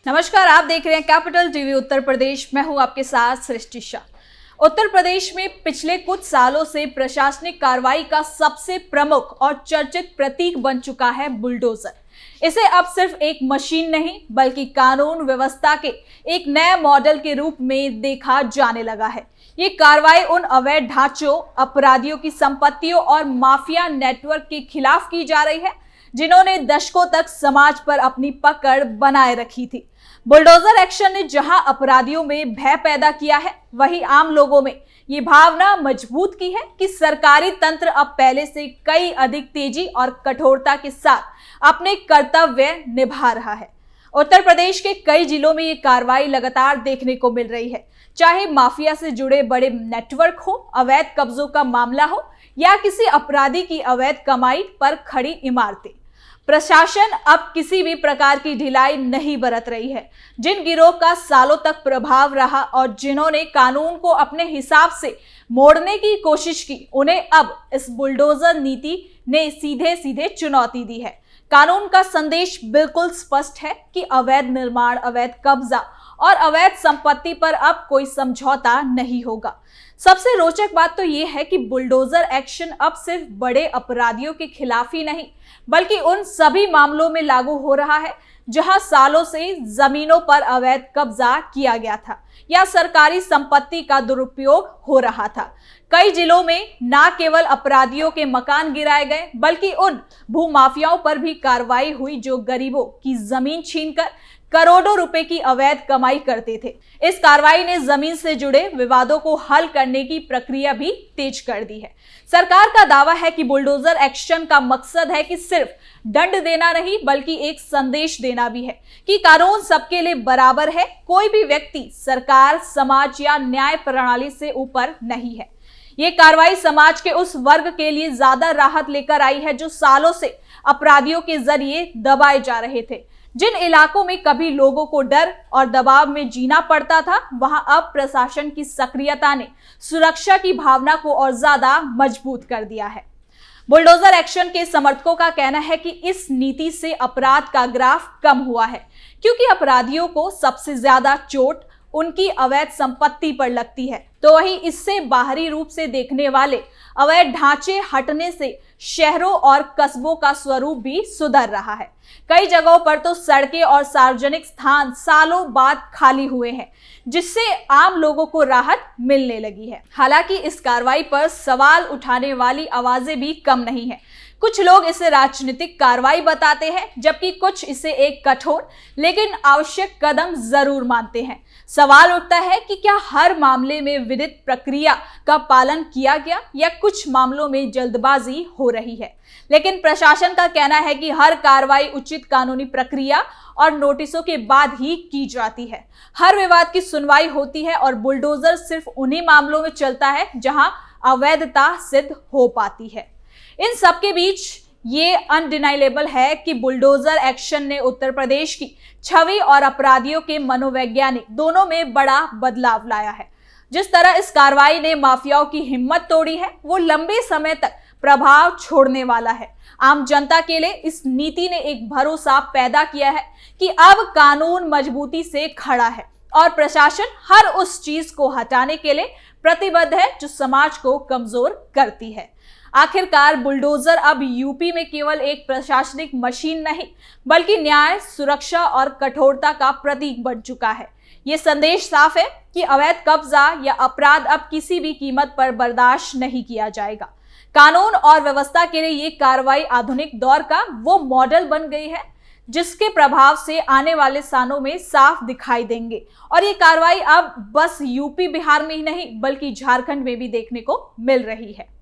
नमस्कार, आप देख रहे हैं कैपिटल टीवी उत्तर प्रदेश। मैं हूं आपके साथ सृष्टि शाह। उत्तर प्रदेश में पिछले कुछ सालों से प्रशासनिक कार्रवाई का सबसे प्रमुख और चर्चित प्रतीक बन चुका है बुलडोजर। इसे अब सिर्फ एक मशीन नहीं बल्कि कानून व्यवस्था के एक नए मॉडल के रूप में देखा जाने लगा है। ये कार्रवाई उन अवैध ढांचों, अपराधियों की संपत्तियों और माफिया नेटवर्क के खिलाफ की जा रही है जिन्होंने दशकों तक समाज पर अपनी पकड़ बनाए रखी थी। बुलडोजर एक्शन ने जहां अपराधियों में भय पैदा किया है, वहीं आम लोगों में ये भावना मजबूत की है कि सरकारी तंत्र अब पहले से कई अधिक तेजी और कठोरता के साथ अपने कर्तव्य निभा रहा है। उत्तर प्रदेश के कई जिलों में ये कार्रवाई लगातार देखने को मिल रही है, चाहे माफिया से जुड़े बड़े नेटवर्क हो, अवैध कब्जों का मामला हो या किसी अपराधी की अवैध कमाई पर खड़ी इमारतें। प्रशासन अब किसी भी प्रकार की ढिलाई नहीं बरत रही है। जिन गिरोह का सालों तक प्रभाव रहा और जिन्होंने कानून को अपने हिसाब से मोड़ने की कोशिश की, उन्हें अब इस बुलडोजर नीति ने सीधे सीधे चुनौती दी है। कानून का संदेश बिल्कुल स्पष्ट है कि अवैध निर्माण, अवैध कब्जा और अवैध संपत्ति पर अब कोई समझौता नहीं होगा। सबसे रोचक बात तो यह है कि बुलडोजर एक्शन अब सिर्फ बड़े अपराधियों के खिलाफ ही नहीं बल्कि उन सभी मामलों में लागू हो रहा है जहां सालों से जमीनों पर अवैध कब्जा किया गया था या सरकारी संपत्ति का दुरुपयोग हो रहा था। कई जिलों में न केवल अपराधियों के मकान गिराए गए बल्कि उन भूमाफियाओं पर भी कार्रवाई हुई जो गरीबों की जमीन छीनकर करोड़ों रुपए की अवैध कमाई करते थे। इस कार्रवाई ने जमीन से जुड़े विवादों को हल करने की प्रक्रिया भी तेज कर दी है। सरकार का दावा है कि बुलडोजर एक्शन का मकसद है कि सिर्फ दंड देना नहीं बल्कि एक संदेश देना भी है कि कानून सबके लिए बराबर है। कोई भी व्यक्ति सरकार, समाज या न्याय प्रणाली से ऊपर नहीं है। ये कार्रवाई समाज के उस वर्ग के लिए ज्यादा राहत लेकर आई है जो सालों से अपराधियों के जरिए दबाए जा रहे थे। जिन इलाकों में कभी लोगों को डर और दबाव में जीना पड़ता था, वहां अब प्रशासन की सक्रियता ने सुरक्षा की भावना को और ज्यादा मजबूत कर दिया है। बुलडोजर एक्शन के समर्थकों का कहना है कि इस नीति से अपराध का ग्राफ कम हुआ है क्योंकि अपराधियों को सबसे ज्यादा चोट उनकी अवैध संपत्ति पर लगती है, तो वहीं इससे बाहरी रूप से देखने वाले अवैध ढांचे हटने से शहरों और कस्बों का स्वरूप भी सुधर रहा है। कई जगहों पर तो सड़कें और सार्वजनिक स्थान सालों बाद खाली हुए हैं, जिससे आम लोगों को राहत मिलने लगी है। हालांकि इस कार्रवाई पर सवाल उठाने वाली आवाजें भी कम नहीं है। कुछ लोग इसे राजनीतिक कार्रवाई बताते हैं जबकि कुछ इसे एक कठोर लेकिन आवश्यक कदम जरूर मानते हैं। सवाल उठता है कि क्या हर मामले में विधिक प्रक्रिया का पालन किया गया या कुछ मामलों में जल्दबाजी हो रही है। लेकिन प्रशासन का कहना है कि हर कार्रवाई उचित कानूनी प्रक्रिया और नोटिसों के बाद ही की जाती है। हर विवाद की सुनवाई होती है और बुलडोजर सिर्फ उन्हीं मामलों में चलता है जहां अवैधता सिद्ध हो पाती है। इन सब के बीच ये अनडिनाइलेबल है कि बुलडोजर एक्शन ने उत्तर प्रदेश की छवि और अपराधियों के मनोवैज्ञानिक दोनों में बड़ा बदलाव लाया है। जिस तरह इस कार्रवाई ने माफियाओं की हिम्मत तोड़ी है, वो लंबे समय तक प्रभाव छोड़ने वाला है। आम जनता के लिए इस नीति ने एक भरोसा पैदा किया है कि अब कानून मजबूती से खड़ा है और प्रशासन हर उस चीज को हटाने के लिए प्रतिबद्ध है जो समाज को कमजोर करती है। आखिरकार बुलडोजर अब यूपी में केवल एक प्रशासनिक मशीन नहीं बल्कि न्याय, सुरक्षा और कठोरता का प्रतीक बन चुका है। ये संदेश साफ है कि अवैध कब्जा या अपराध अब किसी भी कीमत पर बर्दाश्त नहीं किया जाएगा। कानून और व्यवस्था के लिए ये कार्रवाई आधुनिक दौर का वो मॉडल बन गई है जिसके प्रभाव से आने वाले सालों में साफ दिखाई देंगे। और ये कार्रवाई अब बस यूपी, बिहार में ही नहीं बल्कि झारखंड में भी देखने को मिल रही है।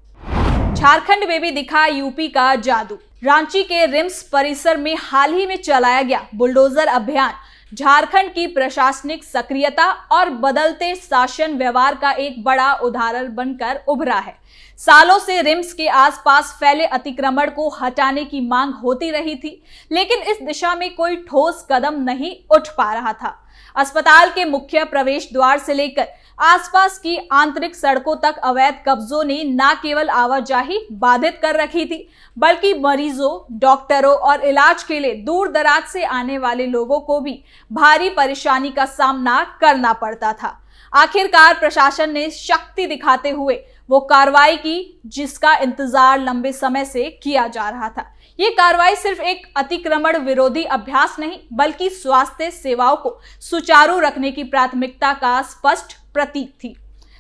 झारखंड में भी दिखा यूपी का जादू। रांची के रिम्स परिसर में हाल ही में चलाया गया बुलडोजर अभियान झारखंड की प्रशासनिक सक्रियता और बदलते शासन व्यवहार का एक बड़ा उदाहरण बनकर उभरा है। सालों से रिम्स के आसपास फैले अतिक्रमण को हटाने की मांग होती रही थी, लेकिन इस दिशा में कोई ठोस कदम नहीं उठ पा रहा था। अस्पताल के मुख्य प्रवेश द्वार से लेकर आसपास की आंतरिक सड़कों तक अवैध कब्जों ने न केवल आवाजाही बाधित कर रखी थी, बल्कि मरीजों, डॉक्टरों और इलाज के लिए दूर दराज से आने वाले लोगों को भी भारी परेशानी का सामना करना पड़ता था। आखिरकार प्रशासन ने शक्ति दिखाते हुए वो कार्रवाई की जिसका इंतजार लंबे समय से किया जा रहा था। ये कार्रवाई सिर्फ एक अतिक्रमण विरोधी अभ्यास नहीं, बल्कि स्वास्थ्य सेवाओं को सुचारू रखने की प्राथमिकता का स्पष्ट प्रतीक थी।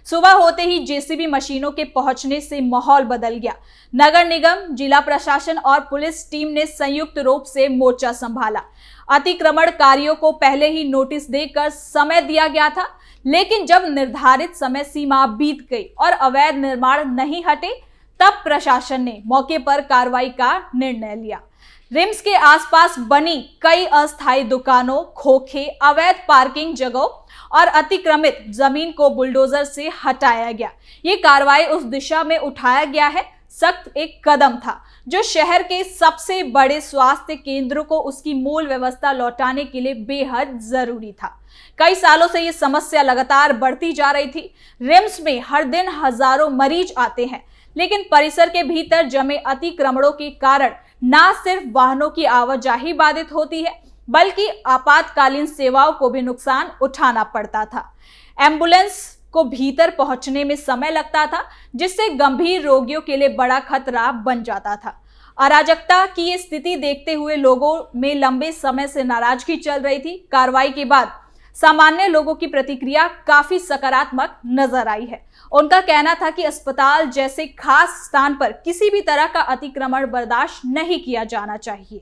सुबह होते ही जेसीबी मशीनों के पहुंचने से माहौल बदल गया। नगर निगम, जिला प्रशासन और पुलिस टीम ने संयुक्त रूप से मोर्चा संभाला। अतिक्रमणकारियों को पहले ही नोटिस देकर समय दिया गया था, लेकिन जब निर्धारित समय सीमा बीत गई और अवैध निर्माण नहीं हटे, तब प्रशासन ने मौके पर कार्रवाई का निर्णय लिया। रिम्स के आसपास बनी कई अस्थायी दुकानों, खोखे, अवैध पार्किंग जगहों और अतिक्रमित जमीन को बुलडोजर से हटाया गया। ये कार्रवाई उस दिशा में उठाया गया है सख्त एक कदम था जो शहर के सबसे बड़े स्वास्थ्य केंद्र को उसकी मूल व्यवस्था लौटाने के लिए बेहद जरूरी था। कई सालों से ये समस्या लगातार बढ़ती जा रही थी। रिम्स में हर दिन हजारों मरीज आते हैं, लेकिन परिसर के भीतर जमे अतिक्रमणों के कारण न सिर्फ वाहनों की आवाजाही बाधित होती है, बल्कि आपातकालीन सेवाओं को भी नुकसान उठाना पड़ता था। एम्बुलेंस को भीतर पहुंचने में समय लगता था, जिससे गंभीर रोगियों के लिए बड़ा खतरा बन जाता था। अराजकता की ये स्थिति देखते हुए लोगों में लंबे समय से नाराजगी चल रही थी। कार्रवाई के बाद सामान्य लोगों की प्रतिक्रिया काफी सकारात्मक नजर आई है। उनका कहना था कि अस्पताल जैसे खास स्थान पर किसी भी तरह का अतिक्रमण बर्दाश्त नहीं किया जाना चाहिए।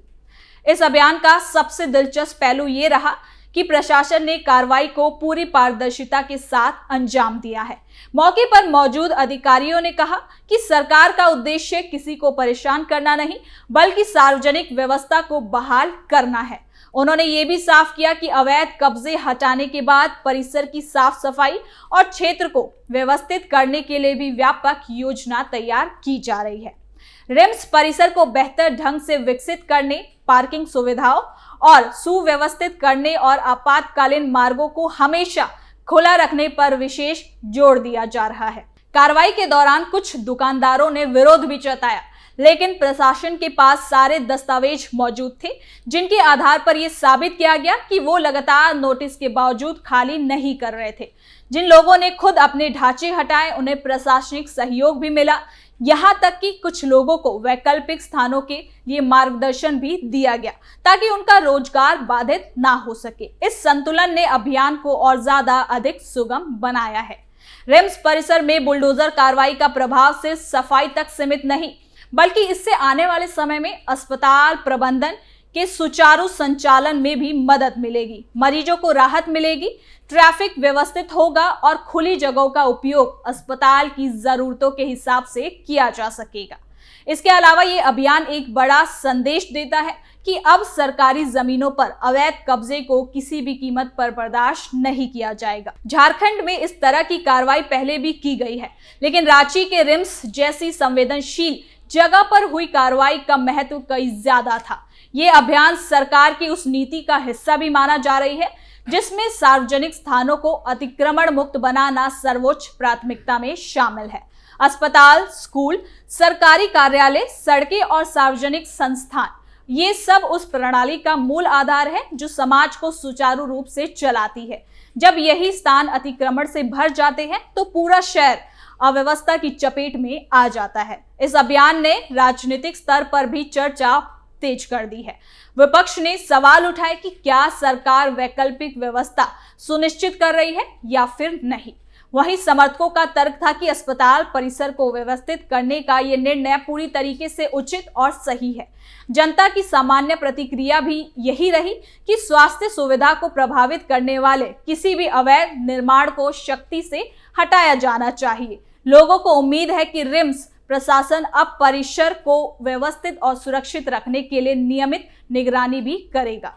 इस अभियान का सबसे दिलचस्प पहलू ये रहा कि प्रशासन ने कार्रवाई को पूरी पारदर्शिता के साथ अंजाम दिया है। मौके पर मौजूद अधिकारियों ने कहा कि सरकार का उद्देश्य किसी को परेशान करना नहीं, बल्कि सार्वजनिक व्यवस्था को बहाल करना है। उन्होंने ये भी साफ किया कि अवैध कब्जे हटाने के बाद परिसर की साफ सफाई और क्षेत्र को व्यवस्थित करने के लिए भी व्यापक योजना तैयार की जा रही है। रिम्स परिसर को बेहतर ढंग से विकसित करने, पार्किंग सुविधाओं और सुव्यवस्थित करने और आपातकालीन मार्गों को हमेशा खुला रखने पर विशेष जोर दिया जा रहा है। कार्रवाई के दौरान कुछ दुकानदारों ने विरोध भी जताया, लेकिन प्रशासन के पास सारे दस्तावेज मौजूद थे, जिनके आधार पर यह साबित किया गया कि वो लगातार नोटिस के बावजूद खाली नहीं कर रहे थे। जिन लोगों ने खुद अपने ढांचे हटाए, उन्हें प्रशासनिक सहयोग भी मिला। यहाँ तक कि कुछ लोगों को वैकल्पिक स्थानों के लिए मार्गदर्शन भी दिया गया, ताकि उनका रोजगार बाधित ना हो सके। इस संतुलन ने अभियान को और ज्यादा अधिक सुगम बनाया है। रिम्स परिसर में बुलडोजर कार्रवाई का प्रभाव सिर्फ सफाई तक सीमित नहीं, बल्कि इससे आने वाले समय में अस्पताल प्रबंधन के सुचारू संचालन में भी मदद मिलेगी। मरीजों को राहत मिलेगी, ट्रैफिक व्यवस्थित होगा और खुली जगहों का उपयोग अस्पताल की जरूरतों के हिसाब से किया जा सकेगा। इसके अलावा ये अभियान एक बड़ा संदेश देता है कि अब सरकारी जमीनों पर अवैध कब्जे को किसी भी कीमत पर बर्दाश्त नहीं किया जाएगा। झारखंड में इस तरह की कार्रवाई पहले भी की गई है, लेकिन रांची के रिम्स जैसी संवेदनशील जगह पर हुई कार्रवाई का महत्व कई ज्यादा था। ये अभियान सरकार की उस नीति का हिस्सा भी माना जा रही है, जिसमें सार्वजनिक स्थानों को अतिक्रमण मुक्त बनाना सर्वोच्च प्राथमिकता में शामिल है। अस्पताल, स्कूल, सरकारी कार्यालय, सड़कें और सार्वजनिक संस्थान, ये सब उस प्रणाली का मूल आधार है जो समाज को सुचारू रूप से चलाती है। जब यही स्थान अतिक्रमण से भर जाते हैं तो पूरा शहर अव्यवस्था की चपेट में आ जाता है। इस अभियान ने राजनीतिक स्तर पर भी चर्चा तेज कर दी है। विपक्ष ने सवाल उठाए कि क्या सरकार वैकल्पिक व्यवस्था सुनिश्चित कर रही है या फिर नहीं। वहीं समर्थकों का तर्क था कि अस्पताल परिसर को व्यवस्थित करने का यह निर्णय पूरी तरीके से उचित और सही है। जनता की सामान्य प्रतिक्रिया भी यही रही कि स्वास्थ्य सुविधा को प्रभावित करने वाले किसी भी अवैध निर्माण को सख्ती से हटाया जाना चाहिए। लोगों को उम्मीद है कि रिम्स प्रशासन अब परिसर को व्यवस्थित और सुरक्षित रखने के लिए नियमित निगरानी भी करेगा।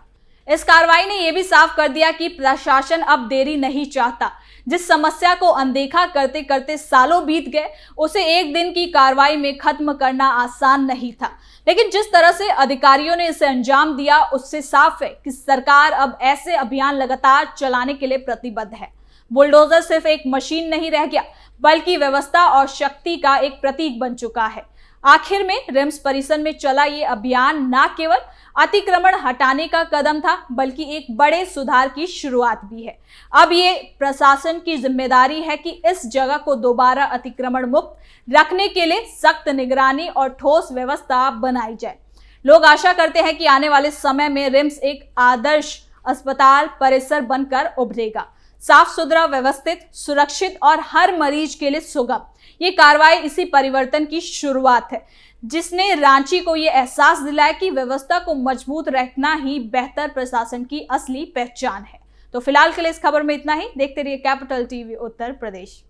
इस कार्रवाई ने यह भी साफ कर दिया कि प्रशासन अब देरी नहीं चाहता। जिस समस्या को अनदेखा करते करते सालों बीत गए, उसे एक दिन की कार्रवाई में खत्म करना आसान नहीं था, लेकिन जिस तरह से अधिकारियों ने इसे अंजाम दिया, उससे साफ है कि सरकार अब ऐसे अभियान लगातार चलाने के लिए प्रतिबद्ध है। बुलडोजर सिर्फ एक मशीन नहीं रह गया, बल्कि व्यवस्था और शक्ति का एक प्रतीक बन चुका है। आखिर में रिम्स परिसर में चला ये अभियान न केवल अतिक्रमण हटाने का कदम था, बल्कि एक बड़े सुधार की शुरुआत भी है। अब ये प्रशासन की जिम्मेदारी है कि इस जगह को दोबारा अतिक्रमण मुक्त रखने के लिए सख्त निगरानी और ठोस व्यवस्था बनाई जाए। लोग आशा करते हैं कि आने वाले समय में रिम्स एक आदर्श अस्पताल परिसर बनकर उभरेगा, साफ सुथरा, व्यवस्थित, सुरक्षित और हर मरीज के लिए सुगम। ये कार्रवाई इसी परिवर्तन की शुरुआत है, जिसने रांची को ये एहसास दिलाया कि व्यवस्था को मजबूत रखना ही बेहतर प्रशासन की असली पहचान है। तो फिलहाल के लिए इस खबर में इतना ही। देखते रहिए कैपिटल टीवी उत्तर प्रदेश।